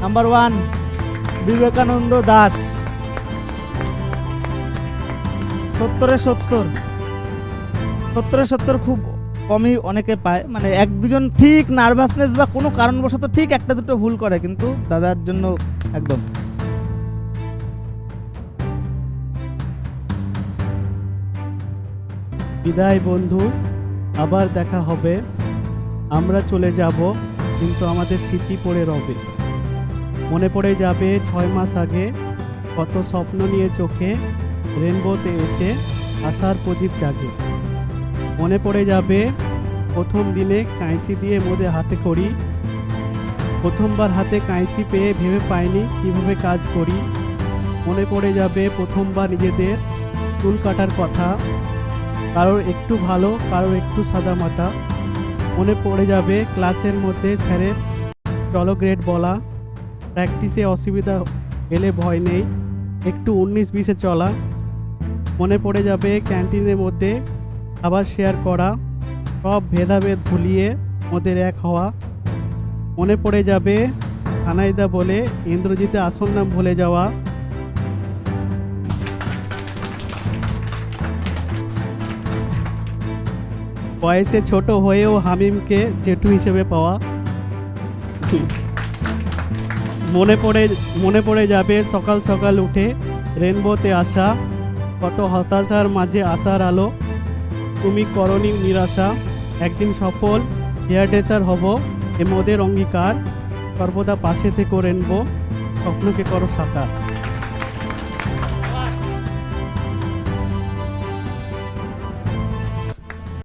Number 1 Vivekananda Das. 70-70 খুব কমই অনেকে পায়, মানে এক দুজন ঠিক নার্ভাসনেস বা কোনো কারণবশত ঠিক একটা দুটো ভুল করে, কিন্তু দাদার জন্য একদম। বিদায় বন্ধু, আবার দেখা হবে। আমরা চলে যাব, কিন্তু আমাদের স্মৃতি পড়ে রবে। মনে পড়ে যাবে 6 মাস আগে কত স্বপ্ন নিয়ে চোখে রেনবোতে এসে আশার প্রদীপ জাগে। মনে পড়ে যাবে প্রথম দিনে কাঁচি দিয়ে মোদের হাতে করি, প্রথমবার হাতে কাঁচি পেয়ে ভেবে পাইনি কিভাবে কাজ করি। মনে পড়ে যাবে প্রথমবার নিজেদের চুল কাটার কথা, কারোর একটু ভালো কারোর একটু সাদামাটা। মনে পড়ে যাবে ক্লাসের মধ্যে স্যারের চলো গ্রেড বলা, প্র্যাকটিসে অসুবিধা এলে ভয় নেই, একটু 19-20-এ চলা। মনে পড়ে যাবে ক্যান্টিনের মধ্যে খাবার শেয়ার করা, সব ভেদাভেদ ভুলিয়ে ওদের এক হওয়া। মনে পড়ে যাবে কানাইদা বলে ইন্দ্রজিতে আসল নাম ভুলে যাওয়া। বয়সে ছোট হয়েও হামিমকে জেঠু হিসেবে পাওয়া। মনে পড়ে যাবে সকাল সকাল উঠে রেনবোতে আসা, কত হতাশার মাঝে আসার আলো। তুমি করনি নিরাশা, একদিন সফল হেয়ারড্রেসার হব, এ মোদের অঙ্গীকার। সর্বদা পাশে থেকে রেনবো, স্বপ্নকে করো সাকার।